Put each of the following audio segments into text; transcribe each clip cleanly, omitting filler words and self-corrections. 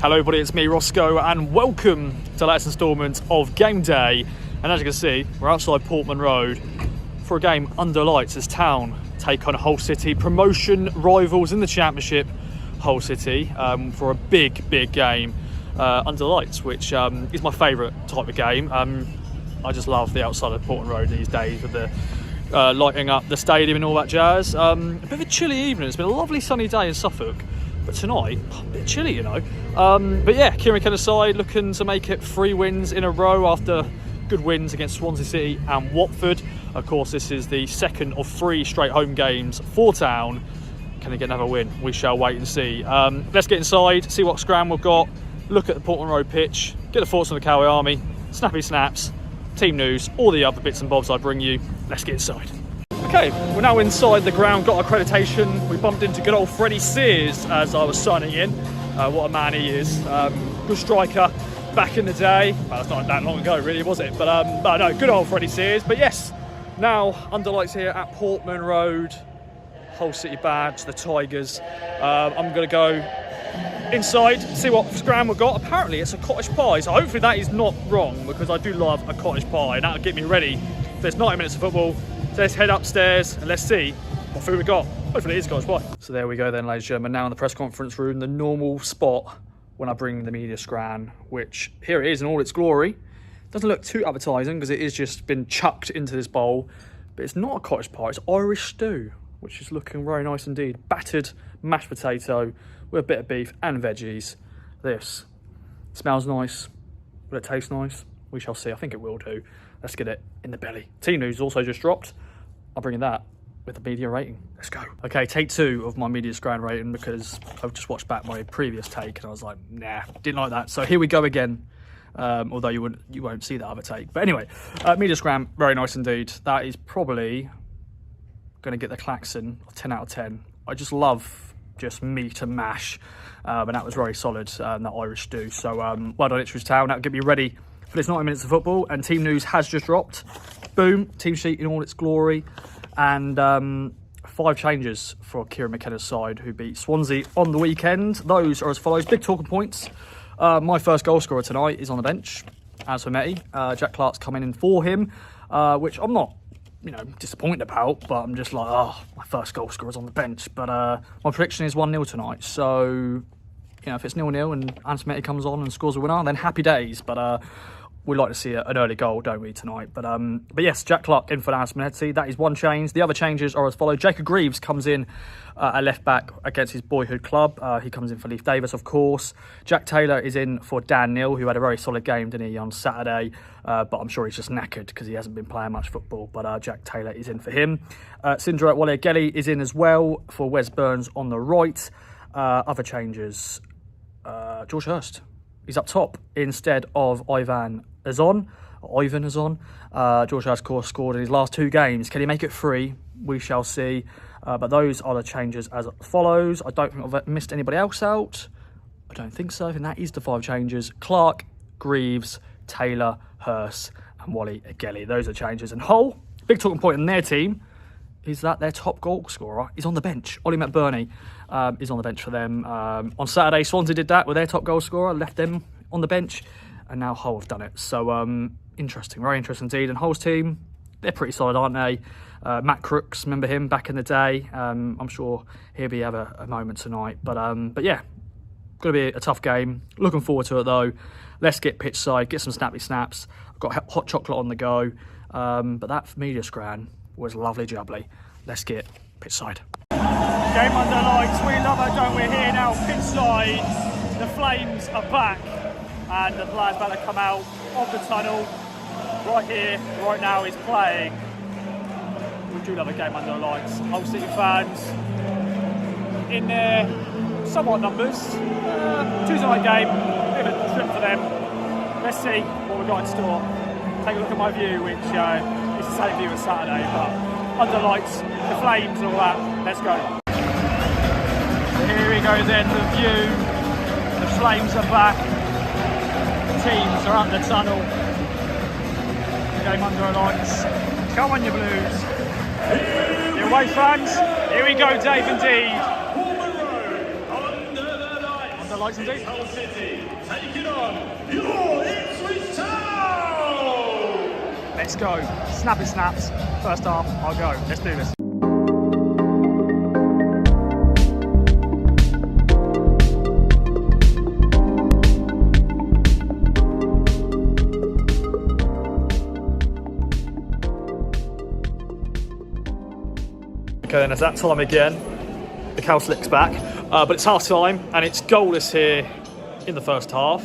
Hello everybody, it's me Rossco and welcome to the latest instalment of Game Day. And as you can see, we're outside Portman Road for a game under lights as Town take on Hull City, promotion rivals in the Championship, Hull City, for a big game under lights, which is my favourite type of game. I just love the outside of Portman Road these days with the lighting up the stadium and all that jazz. A bit of a chilly evening. It's been a lovely sunny day in Suffolk, but tonight, a bit chilly, you know. But yeah, Kieran McKenna's side looking to make it 3 wins in a row after good wins against Swansea City and Watford. Of course, this is the second of 3 straight home games for Town. Can they get another win? We shall wait and see. Let's get inside, see what scram we've got, look at the Portman Road pitch, get the thoughts on the Cowboy Army, snappy snaps, team news, all the other bits and bobs I bring you. Let's get inside. Okay, we're now inside the ground, got accreditation. We bumped into good old Freddie Sears as I was signing in. What a man he is. Good striker back in the day. Well, that's not that long ago really, was it? But no, good old Freddie Sears. But yes, now under lights here at Portman Road. Hull City badge, the Tigers. I'm going to go inside, see what scram we've got. Apparently it's a cottage pie, so hopefully that is not wrong, because I do love a cottage pie and that'll get me ready for this 90 minutes of football. So let's head upstairs and let's see what food we got. Hopefully it is cottage pie. So there we go then, ladies and gentlemen, now in the press conference room, the normal spot when I bring the media scran, which here it is in all its glory. Doesn't look too appetising because it is just been chucked into this bowl, but it's not a cottage pie, it's Irish stew, which is looking very nice indeed. Battered mashed potato with a bit of beef and veggies. This smells nice. Will it taste nice? We shall see. I think it will do. Let's get it in the belly. Team news also just dropped. I'll bring in that with the media rating. Let's go. Okay, take 2 of my media scran rating because I've just watched back my previous take and I was like, nah, didn't like that. So here we go again. Although you won't see that other take. But anyway, media scran, very nice indeed. That is probably going to get the klaxon of 10 out of 10. I just love just meat and mash, and that was very solid, that Irish stew. So well done Ipswich Town. That'll get me ready for this 90 minutes of football, and team news has just dropped. Boom, team sheet in all its glory, and 5 changes for Kieran McKenna's side, who beat Swansea on the weekend. Those are as follows. Big talking points. My first goal scorer tonight is on the bench, as for Matty. Jack Clark's coming in for him, which I'm not, disappointed about, but I'm just like, oh, my first goal scorer's on the bench. But my prediction is 1-0 tonight. So, if it's 0-0 and Anthony comes on and scores a winner, then happy days. But we like to see an early goal, don't we, tonight? But yes, Jack Clark in for Anthony. That is one change. The other changes are as follows. Jacob Greaves comes in at left back against his boyhood club. He comes in for Leif Davis, of course. Jack Taylor is in for Dan Neal, who had a very solid game, didn't he, on Saturday? But I'm sure he's just knackered because he hasn't been playing much football. But Jack Taylor is in for him. Sindra Wale Gelly is in as well for Wes Burns on the right. Other changes. George Hurst. He's up top instead of Ivan Azon. George Hurst, of course, scored in his last 2 games. Can he make it 3? We shall see. But those are the changes as follows. I don't think I've missed anybody else out. I don't think so. And that is the 5 changes. Clark, Greaves, Taylor, Hurst and Wally Gelly. Those are changes. And Hull, big talking point in their team is that their top goal scorer is on the bench. Ollie McBurney is on the bench for them. On Saturday, Swansea did that with their top goal scorer, left them on the bench, and now Hull have done it. So interesting, very interesting indeed. And Hull's team, they're pretty solid, aren't they? Matt Crooks, remember him back in the day? I'm sure he'll be have a moment tonight. But yeah, going to be a tough game. Looking forward to it though. Let's get pitch side, get some snappy snaps. I've got hot chocolate on the go. But that media scran was lovely jubbly. Let's get pitch side. Game under lights, we love it, don't we? Here now, pitch side. The Flames are back, and the players about to come out of the tunnel. Right here, right now, is playing. We do love a game under lights. Hull City fans in their somewhat numbers. Tuesday night game, bit of a trip for them. Let's see what we've got in store. Take a look at my view, which is the same view as Saturday, but under lights, the Flames and all that. Let's go. So here we go then, the view. The Flames are back. The teams are out the tunnel. Game under lights. Come on, you Blues. You away fans. Here we go, Dave, indeed. Under lights indeed. Hull City, taking on your Ipswich Town! Let's go. Snappy snaps. First half, I'll go. Let's do this. Okay, then it's that time again. The cowslick's back, but it's half time and it's goalless here in the first half.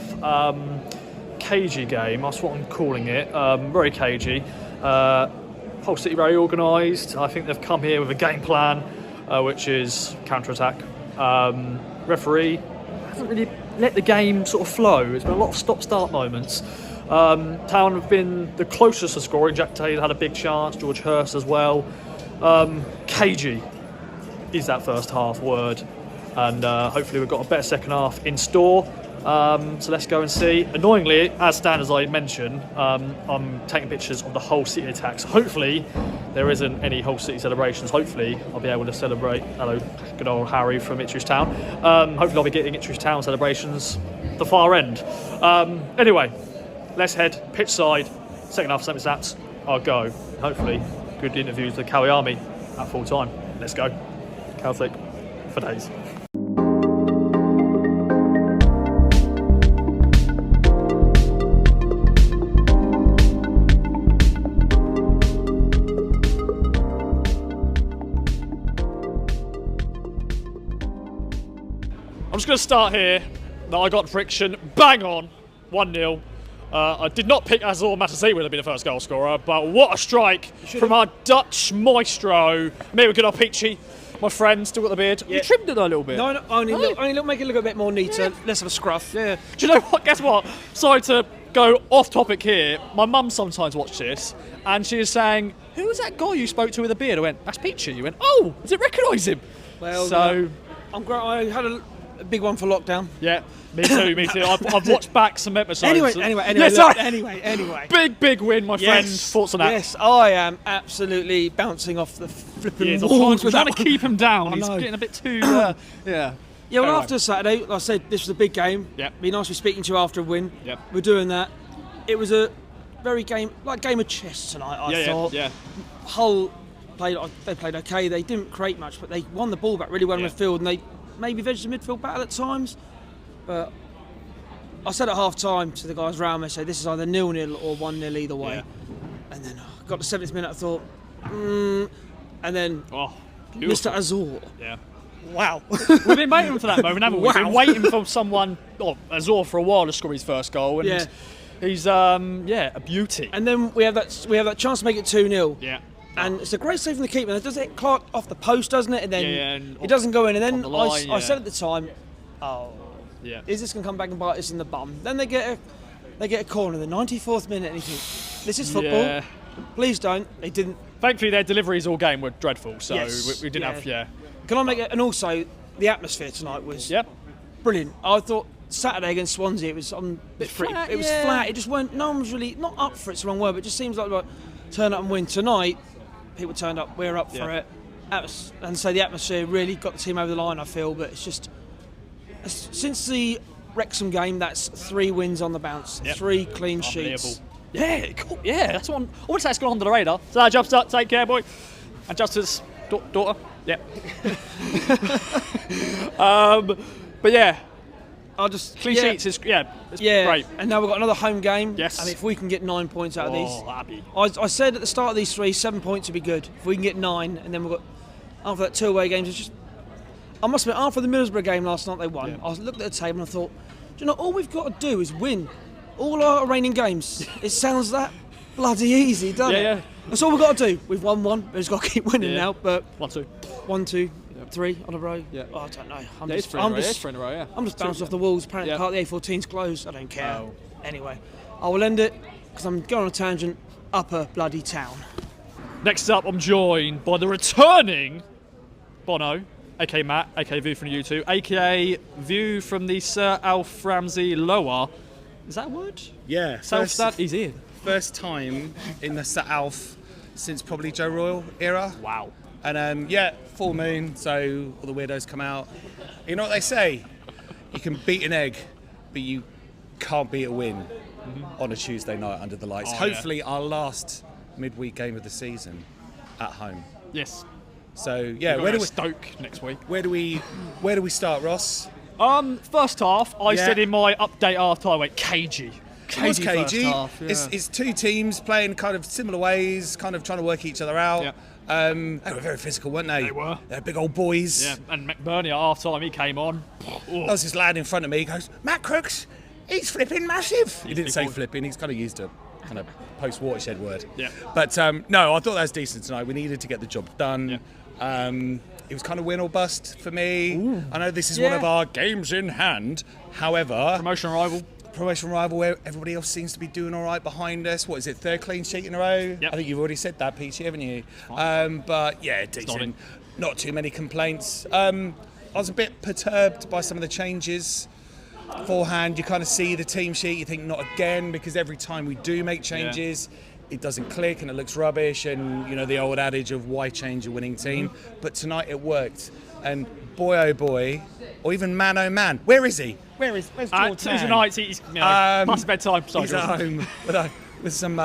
Cagey game, that's what I'm calling it. Very cagey. Hull City very organised. I think they've come here with a game plan, which is counter-attack. Referee hasn't really let the game sort of flow. There's been a lot of stop-start moments. Town have been the closest to scoring. Jack Taylor had a big chance, George Hurst as well. Cagey is that first half word, and hopefully we've got a better second half in store. So let's go and see. Annoyingly, as standard as I mentioned, I'm taking pictures of the Hull City attacks. Hopefully there isn't any Hull City celebrations. Hopefully I'll be able to celebrate. Hello, good old Harry from Ipswich Town. Hopefully I'll be getting Ipswich Town celebrations the far end. Anyway, let's head pitch side. Second half, semi snaps. I'll go. Hopefully good interviews with the Cowie Army at full time. Let's go. Cowslick for days. I'm just going to start here. That I got friction bang on 1-0. I did not pick Azor Matusiwa to be the first goal scorer, but what a strike from our Dutch maestro. Maybe we could have Peachy, my friend, still got the beard. Yeah. You trimmed it a little bit. No, only make it look a bit more neater, less of a scruff. Yeah. Do you know what? Guess what? Sorry to go off topic here. My mum sometimes watches this, and she is saying, "Who was that guy you spoke to with a beard?" I went, "That's Peachy." You went, "Oh, does it recognise him?" Well, so I had a big one for lockdown. Yeah. Me too. I've watched back some episodes. Anyway. Big win, my friend. Thoughts on that? Yes, I am absolutely bouncing off the flipping walls. We're trying to keep him down. He's getting a bit too. Yeah. Yeah, well, anyway. After Saturday, like I said, this was a big game. Yeah. Be nice to be speaking to you after a win. Yep. We're doing that. It was a very game of chess tonight, I thought. Yeah. Hull played okay. They didn't create much, but they won the ball back really well in midfield, and they maybe vegged the midfield battle at times. But I said at half time to the guys around me, I said this is either 0-0 or 1-0 either way. Yeah. And then I got to the 70th minute, I thought, and then Mr. Azor. Yeah. Wow. We've been waiting for that moment, haven't we? We've been waiting for someone, Azor, for a while to score his first goal, and he's a beauty. And then we have that chance to make it 2-0. Yeah. And it's a great save from the keeper. It does it Clark off the post, doesn't it? And then it doesn't go in. And then I said at the time, is this going to come back and bite us in the bum? Then they get a corner in the 94th minute, and you think, this is football. Yeah. Please don't. They didn't. Thankfully, their deliveries all game were dreadful, so we didn't have. Can I make it? And also, the atmosphere tonight was brilliant. I thought Saturday against Swansea, it was flat. It was flat. It just weren't. No one was really not up for it. It's the wrong word, but it just seems like turn up and win tonight. People turned up. We're up for it. And so the atmosphere really got the team over the line, I feel. But it's just since the Wrexham game, that's 3 wins on the bounce, 3 clean sheets. Yeah, cool. Yeah, that's one. I would say it's gone under the radar. So jump start, take care, boy. And Justice's daughter. Yeah. But yeah, I'll just clean sheets is it's great. And now we've got another home game. Yes. And if we can get 9 points out of these, that'd be. I said at the start of these 3, 7 points would be good. If we can get 9, and then we've got after that 2 away games, it's just. I must admit, after the Middlesbrough game last night, they won. Yeah. I looked at the table and I thought, do you know, all we've got to do is win all our remaining games. It sounds that bloody easy, doesn't it? Yeah. That's all we've got to do. We've won 1, but we've just got to keep winning now. But 1, 2, 3 on a row. Yeah. Oh, I don't know. It's 3 in a row, yeah. I'm just bouncing off the walls. Apparently, the A14's closed. I don't care. Oh. Anyway, I will end it because I'm going on a tangent. Upper bloody Town. Next up, I'm joined by the returning Bono, aka Matt, aka View from YouTube, aka View from the Sir Alf Ramsey Lower. Is that a word? Yeah. He's in. First time in the Sir Alf since probably Joe Royal era. Wow. And full moon, so all the weirdos come out. You know what they say? You can beat an egg, but you can't beat a win on a Tuesday night under the lights. Oh, Hopefully our last midweek game of the season at home. Yes. So yeah, We've got Stoke next week. where do we start, Ross? First half, I said in my update after I went cagey. It was cagey. First half, yeah. It's two teams playing kind of similar ways, kind of trying to work each other out. Yeah. They were very physical, weren't they? They were. They're big old boys. Yeah, and McBurney at half time, he came on. There was this lad in front of me. He goes, Matt Crooks, he's flipping massive. He didn't say flipping. He's kind of used a kind of post-watershed word. Yeah. But no, I thought that was decent tonight. We needed to get the job done. Yeah. It was kind of win or bust for me. Ooh. I know this is one of our games in hand. However, Promotion rival. where everybody else seems to be doing all right behind us. What is it, third clean sheet in a row? Yep. I think you've already said that, Peachy, haven't you? But yeah, decent. Not too many complaints. I was a bit perturbed by some of the changes. Beforehand, you kind of see the team sheet, you think not again, because every time we do make changes, it doesn't click and it looks rubbish, and you know the old adage of why change a winning team. But tonight it worked, and boy oh boy, or even man oh man, where's George Tuesday Mann? nights, he's past bedtime. Sorry, He's at home with some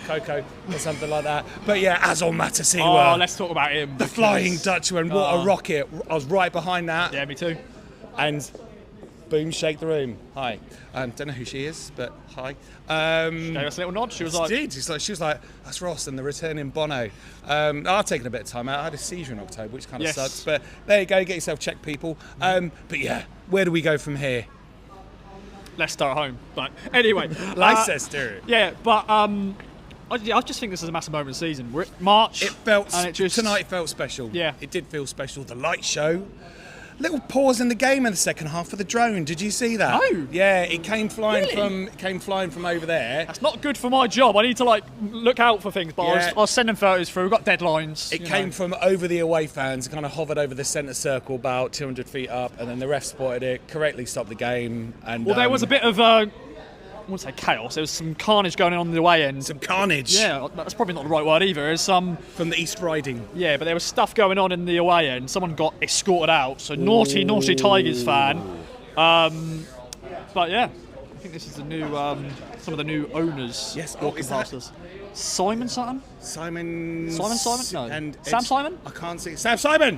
cocoa or something like that. But yeah, as on Matusiwa. Oh, let's talk about him. The Flying Dutchman, what a rocket. I was right behind that. Yeah, me too. And boom, shake the room. Hi. Don't know who she is, but hi. Gave us a little nod. She was like, She was like, that's Ross and the returning Bono. I've taken a bit of time out. I had a seizure in October, which kind of sucks. But there you go, get yourself checked, people. But yeah, where do we go from here? Leicester at home. But anyway. Leicester. Yeah, but I just think this is a massive moment of the season. We're at March. Tonight felt special. Yeah. It did feel special. The light show. Little pause in the game in the second half for the drone. Did you see that? No. Yeah, it came flying from over there. That's not good for my job. I need to look out for things, but I was sending photos through. We've got deadlines. It came from over the away fans, kind of hovered over the centre circle about 200 feet up, and then the ref spotted it, correctly stopped the game. And well, there was a bit of I wouldn't say chaos. There was some carnage going on the away end. Some carnage. Yeah, that's probably not the right word either. There's some from the East Riding. Yeah, but there was stuff going on in the away end. Someone got escorted out. So naughty Tigers fan. But yeah, I think this is the new some of the new owners. Yes, walking past us. Simon Sutton? Simon? No. And Sam Simon? I can't see. Sam Simon!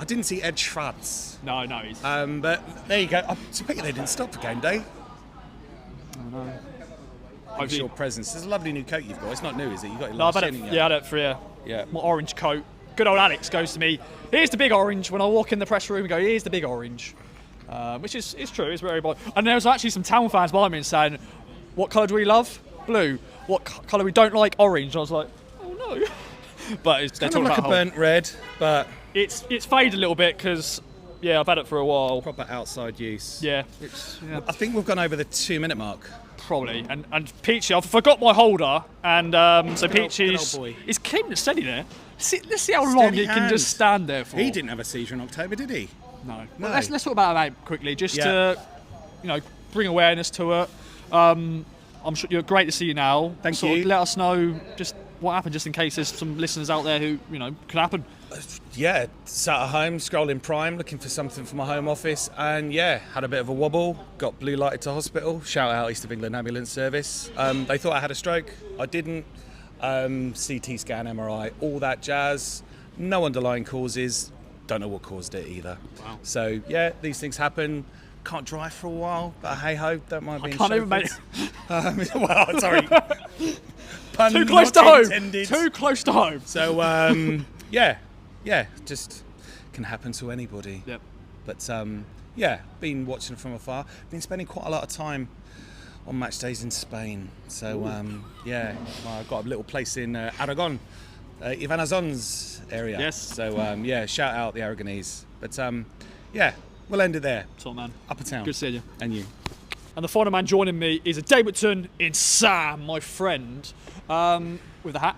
I didn't see Ed Schratz. No, he's... But there you go. It's a pity they didn't stop for game day. Oh, no. Hopefully your presence. There's a lovely new coat you've got. It's not new, is it? You got your No, last I had it for my orange coat. Good old Alex goes to me, here's the big orange. When I walk in the press room and go, here's the big orange. Which is true, it's very bold. And there was actually some town fans behind me saying, what colour do we love? Blue. What colour we don't like? Orange. And I was like, oh no. But it's kind of like a burnt red, but... It's faded a little bit because... Yeah, I've had it for a while. Proper outside use. Yeah. I think we've gone over the 2-minute mark. Probably. And Peachy, I forgot my holder, and so Peachy's he's keeping it steady there. Let's see how long he can just stand there for. He didn't have a seizure in October, did he? No. Well, let's talk about that quickly, just to bring awareness to it. I'm sure you're great to see you now. Thank you. Let us know just what happened, just in case there's some listeners out there who can happen. Yeah, sat at home, scrolling Prime, looking for something for my home office, and had a bit of a wobble, got blue lighted to hospital. Shout out East of England Ambulance Service. They thought I had a stroke. I didn't. CT scan, MRI, all that jazz. No underlying causes. Don't know what caused it either. Wow. So these things happen. Can't drive for a while, but hey ho, don't mind being. I can't even make. Well, sorry. Pun Too close to home. Intended. Too close to home. So just can happen to anybody. Yep. But been watching from afar. Been spending quite a lot of time on match days in Spain. So I've got a little place in Aragon, Ivan Azon's area. Yes. So shout out the Aragonese. But we'll end it there. Top man. Upper town. Good seeing you. And you. And the final man joining me is a Dayberton in Sam, my friend, with a hat.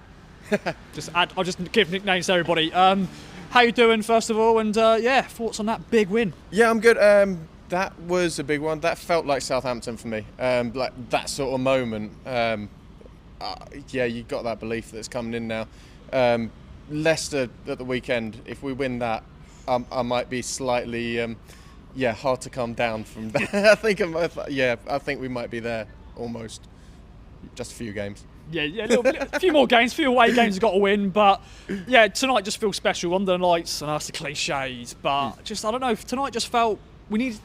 I'll just give nicknames to everybody. How you doing, first of all? And thoughts on that big win? Yeah, I'm good. That was a big one. That felt like Southampton for me. Like that sort of moment. You got that belief that's coming in now. Leicester at the weekend, if we win that, I might be slightly yeah, hard to come down from that. I think we might be there almost. Just a few games. Yeah, a few more games, a few away games we've got to win, but yeah, tonight just feels special under the lights, and that's the cliches, but just, I don't know, tonight just felt we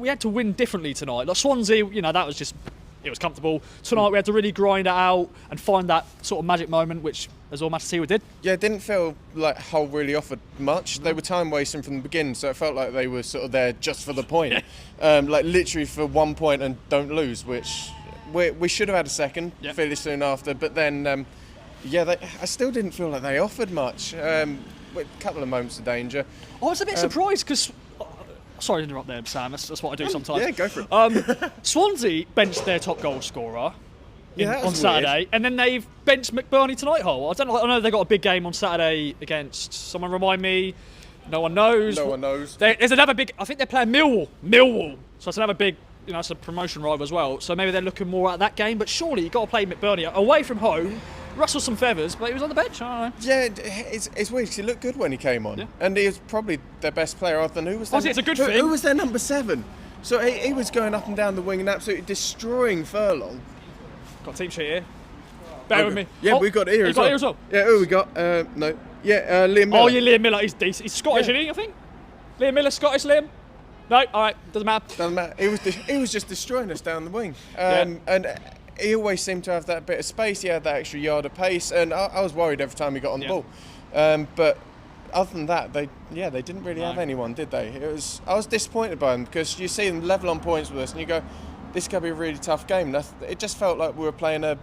had to win differently tonight. Like Swansea, that was just, it was comfortable. Tonight we had to really grind it out and find that sort of magic moment, which as all Matusiwa did. Yeah, it didn't feel like Hull really offered much. They were time wasting from the beginning, so it felt like they were sort of there just for the point. Like literally for 1 point and don't lose, which we should have had a second fairly soon after, but then I still didn't feel like they offered much. With a couple of moments of danger. I was a bit surprised because, sorry to interrupt there, Sam, that's what I do sometimes. Yeah, go for it. Swansea benched their top goal scorer on Saturday, weird. And then they've benched McBurney tonight, Hull. I know they got a big game on Saturday against, someone remind me, no one knows. No one knows. There's another big, I think they're playing Millwall. So it's another big, it's a promotion rival as well. So maybe they're looking more at that game, but surely you've got to play McBurney away from home. Rustled some feathers, but he was on the bench. I don't know. Yeah, it's weird because he looked good when he came on, and he was probably their best player other than who was. It's a good thing. Who was their number 7? So he was going up and down the wing and absolutely destroying Furlong. Got a team sheet here. Bear with me. Yeah, we've got it here as well. Got it here as well. Yeah, who we got? No. Yeah, Liam Miller. Oh, yeah, Liam Miller. He's decent. He's Scottish, isn't he? I think. Liam Miller, Scottish. Liam. No, all right, doesn't matter. Doesn't matter. He was just destroying us down the wing, and he always seemed to have that bit of space. He had that extra yard of pace, and I was worried every time he got on the ball. But other than that, they didn't really have anyone, did they? I was disappointed by them because you see them level on points with us, and you go, this could be a really tough game. It just felt like we were playing a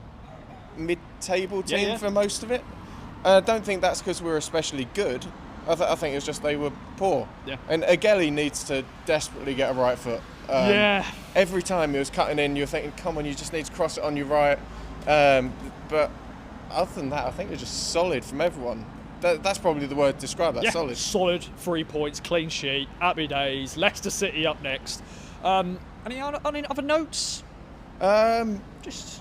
mid-table team for most of it. I don't think that's because we were especially good. I think it was just they were poor. Yeah. And Agelli needs to desperately get a right foot. Every time he was cutting in, you were thinking, come on, you just need to cross it on your right. But other than that, I think it was just solid from everyone. That's probably the word to describe that, solid. Solid, 3 points, clean sheet, happy days, Leicester City up next. Any other notes? I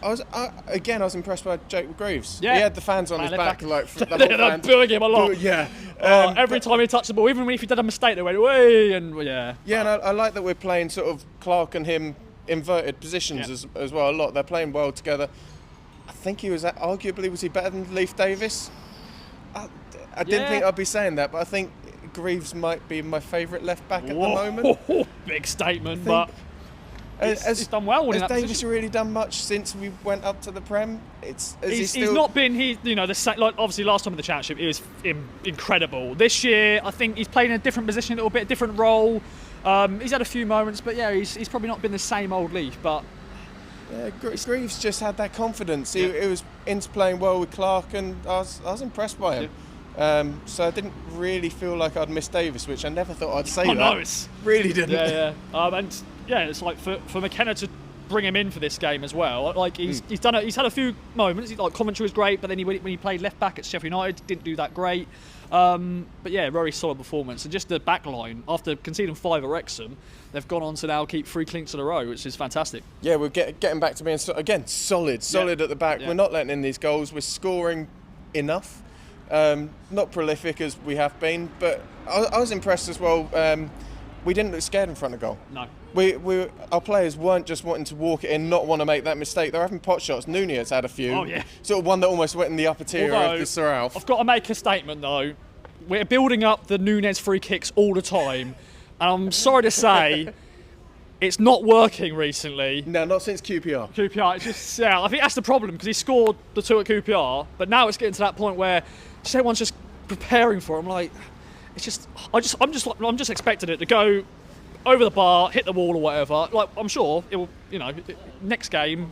was impressed by Jacob Greaves. Yeah. He had the fans on his back, like the whole they're booing him a lot. Yeah. Every time he touched the ball, even if he did a mistake, they went way and Yeah, and I like that we're playing sort of Clark and him inverted positions as well a lot. They're playing well together. I think was he better than Leif Davis? I didn't think I'd be saying that, but I think Greaves might be my favourite left back at the moment. Big statement, but. He's done well winning that Davis position. Really done much since we went up to the Prem? He's not been. Obviously last time in the Championship he was incredible. This year I think he's playing in a different position, a little bit, a different role. He's had a few moments, but he's probably not been the same old Leaf. But Greaves just had that confidence. He was into playing well with Clark, and I was impressed by him. So I didn't really feel like I'd missed Davis, which I never thought I'd say. Really didn't. It's like for McKenna to bring him in for this game as well. Like he's had a few moments. Like Coventry was great, but then when he played left back at Sheffield United, didn't do that great. But very solid performance. And just the back line, after conceding 5 at Wrexham, they've gone on to now keep 3 clean in a row, which is fantastic. Yeah, we're getting back to being again solid at the back. We're not letting in these goals. We're scoring enough. Not prolific as we have been, but I was impressed as well. We didn't look scared in front of goal. No. Our players weren't just wanting to walk it in, not want to make that mistake. They're having pot shots. Nunez had a few. Oh, yeah. Sort of one that almost went in the upper tier of the Sir Alf. I've got to make a statement, though. We're building up the Nunez free kicks all the time, and I'm sorry to say, it's not working recently. No, not since QPR. It's just, I think that's the problem, because he scored the 2 at QPR, but now it's getting to that point where everyone's just preparing for it. I'm like, I'm just expecting it to go over the bar, hit the wall or whatever. Like, I'm sure it will, next game,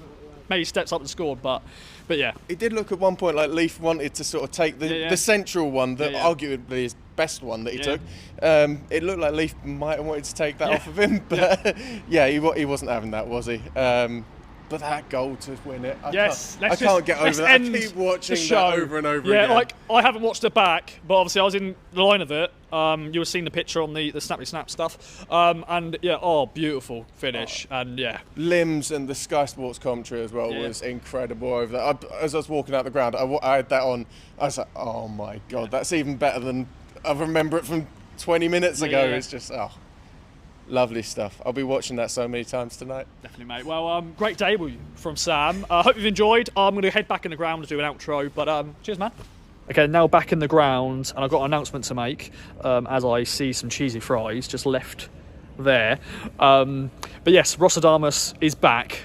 maybe steps up and scored, but yeah. It did look at one point like Leaf wanted to sort of take the central one, that arguably his best one that he took. It looked like Leaf might have wanted to take that off of him, but he wasn't having that, was he? But that goal to win it, I can't get over that. I keep watching the show over and over again. Yeah, like I haven't watched it back, but obviously I was in the line of it. You were seeing the picture on the Snappy Snap stuff, and beautiful finish, and Limbs and the Sky Sports commentary as well was incredible over that. As I was walking out the ground, I had that on. I was like, oh my god, that's even better than I remember it from 20 minutes ago. It's just Lovely stuff. I'll be watching that so many times tonight. Definitely, mate. Well, great debut from Sam. Hope you've enjoyed. I'm going to head back in the ground to do an outro, but cheers, man. Okay, now back in the ground, and I've got an announcement to make as I see some cheesy fries just left there. But yes, Rossadamus is back.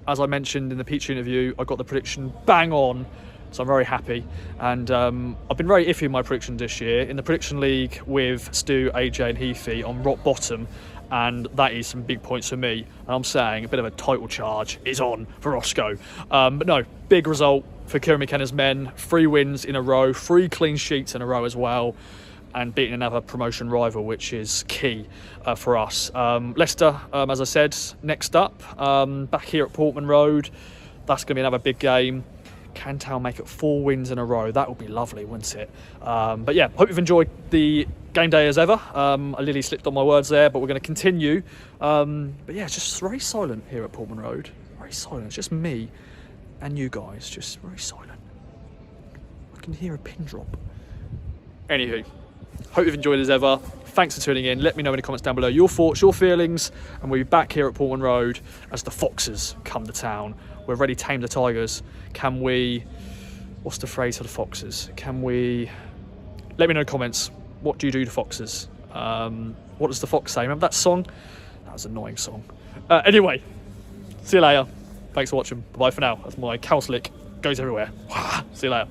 As I mentioned in the Peach interview, I got the prediction bang on, so I'm very happy. And I've been very iffy in my predictions this year. In the prediction league with Stu, AJ and Heathy, I'm rock bottom, and that is some big points for me. And I'm saying a bit of a title charge is on for Rossco. But no, big result for Kieran McKenna's men. 3 wins in a row, 3 clean sheets in a row as well, and beating another promotion rival, which is key for us. Leicester, as I said, next up, back here at Portman Road. That's going to be another big game. Can Town make it 4 wins in a row? That would be lovely, wouldn't it? But yeah, hope you've enjoyed the game day as ever. I literally slipped on my words there, but we're going to continue. But yeah, it's just very silent here at Portman Road. Very silent. It's just me and you guys, just very silent. I can hear a pin drop. Anywho, hope you've enjoyed as ever. Thanks for tuning in. Let me know in the comments down below your thoughts, your feelings, and we'll be back here at Portman Road as the Foxes come to town. We've already tamed the Tigers. Can we... What's the phrase for the Foxes? Can we... Let me know in the comments. What do you do to Foxes? What does the Fox say? Remember that song? That was an annoying song. Anyway, see you later. Thanks for watching. Bye for now. That's my cow slick. Goes everywhere. See you later.